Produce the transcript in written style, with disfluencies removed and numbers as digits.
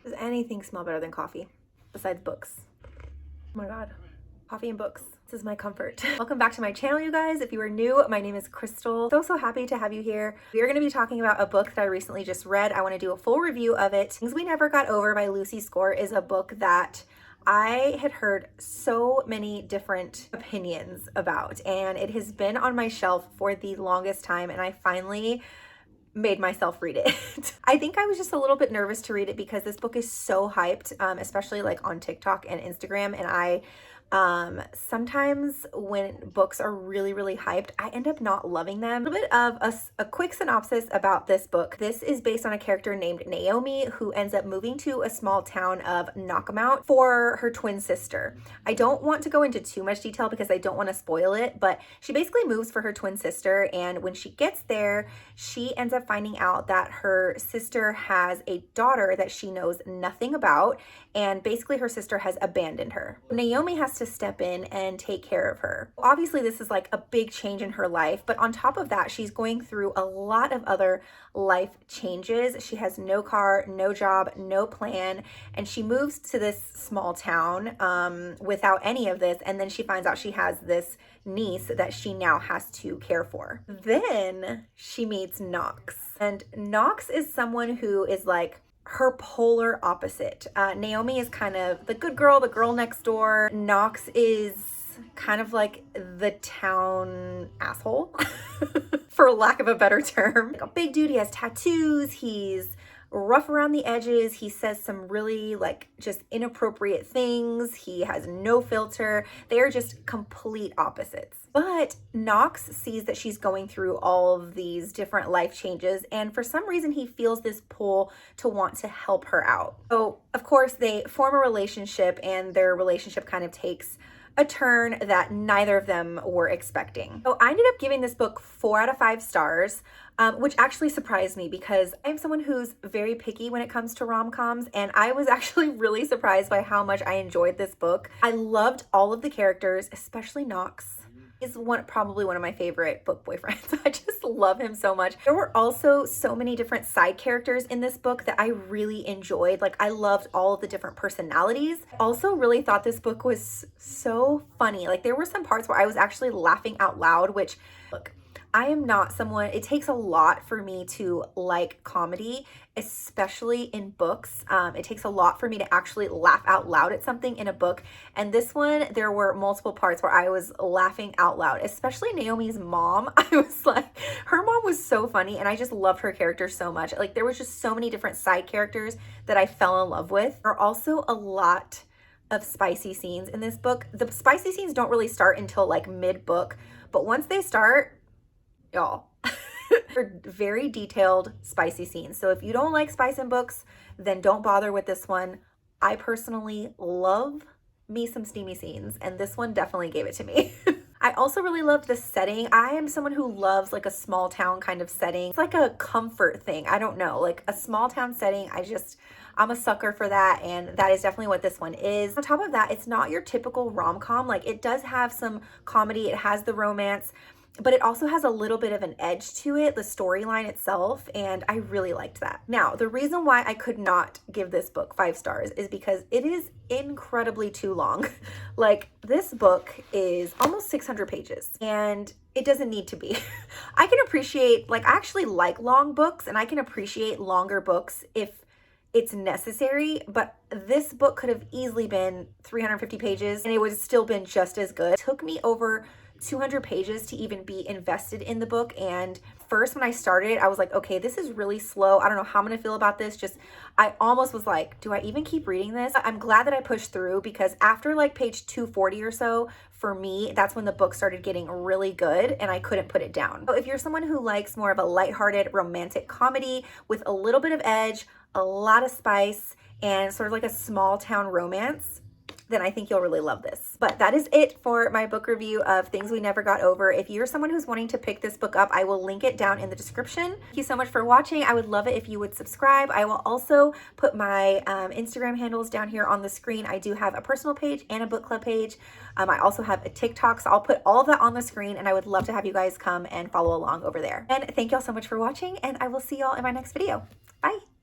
Does anything smell better than coffee besides books? Oh my God, coffee and books. This is my comfort. Welcome back to my channel, you guys. If you are new, my name is Crystal. So happy to have you here. We are going to be talking about a book that I recently just read. I want to do a full review of it. Things We Never Got Over by Lucy Score is a book that I had heard so many different opinions about, and it has been on my shelf for the longest time, and I finally made myself read it. I think I was just a little bit nervous to read it because this book is so hyped, especially like on TikTok and Instagram, and I sometimes when books are really hyped, I end up not loving them. A little bit of a quick synopsis about this book. This is based on a character named Naomi who ends up moving to a small town of Knockamout for her twin sister. I don't want to go into too much detail because I don't want to spoil it, but she basically moves for her twin sister, and when she gets there, she ends up finding out that her sister has a daughter that she knows nothing about, and basically her sister has abandoned her. Naomi has to step in and take care of her. Obviously, this is like a big change in her life, but on top of that, she's going through a lot of other life changes. She has no car, no job, no plan, and she moves to this small town without any of this, and then she finds out she has this niece that she now has to care for. Then she meets Knox, and Knox is someone who is like her polar opposite. Naomi is kind of the good girl, the girl next door. Knox is kind of like the town asshole, for lack of a better term. Like a big dude, he has tattoos, he's rough around the edges, he says some really like just inappropriate things, he has no filter. They are just complete opposites. But Knox sees that she's going through all of these different life changes, and for some reason he feels this pull to want to help her out. So of course they form a relationship, and their relationship kind of takes a turn that neither of them were expecting. So I ended up giving this book 4 out of 5 stars, which actually surprised me because I'm someone who's very picky when it comes to rom-coms, and I was actually really surprised by how much I enjoyed this book. I loved all of the characters, especially Knox. Is probably one of my favorite book boyfriends. I just love him so much. There were also so many different side characters in this book that I really enjoyed. Like, I loved all of the different personalities. I also really thought this book was so funny. Like, there were some parts where I was actually laughing out loud, which, look, I am not someone, it takes a lot for me to like comedy, especially in books. It takes a lot for me to actually laugh out loud at something in a book. And this one, there were multiple parts where I was laughing out loud, especially Naomi's mom. I was like, her mom was so funny, and I just loved her character so much. Like, there was just so many different side characters that I fell in love with. There are also a lot of spicy scenes in this book. The spicy scenes don't really start until like mid-book, but once they start, y'all, they're very detailed, spicy scenes. So if you don't like spice in books, then don't bother with this one. I personally love me some steamy scenes, and this one definitely gave it to me. I also really love the setting. I am someone who loves like a small town kind of setting. It's like a comfort thing. I don't know, like a small town setting. I'm a sucker for that, and that is definitely what this one is. On top of that, it's not your typical rom-com. Like, it does have some comedy, it has the romance, but it also has a little bit of an edge to it, the storyline itself, and I really liked that. Now, the reason why I could not give this book 5 stars is because it is incredibly too long. Like, this book is almost 600 pages, and it doesn't need to be. I can appreciate, like, I actually like long books, and I can appreciate longer books if it's necessary, but this book could have easily been 350 pages, and it would have still been just as good. It took me over 200 pages to even be invested in the book, and first when I started it, I was like, okay, this is really slow. I don't know how I'm gonna feel about this. I almost was like, do I even keep reading this? I'm glad that I pushed through, because after like page 240 or so, for me, that's when the book started getting really good and I couldn't put it down. So if you're someone who likes more of a lighthearted romantic comedy with a little bit of edge, a lot of spice, and sort of like a small town romance, then I think you'll really love this. But that is it for my book review of Things We Never Got Over. If you're someone who's wanting to pick this book up, I will link it down in the description. Thank you so much for watching. I would love it if you would subscribe. I will also put my Instagram handles down here on the screen. I do have a personal page and a book club page. I also have a TikTok, so I'll put all of that on the screen, and I would love to have you guys come and follow along over there. And thank y'all so much for watching, and I will see y'all in my next video. Bye.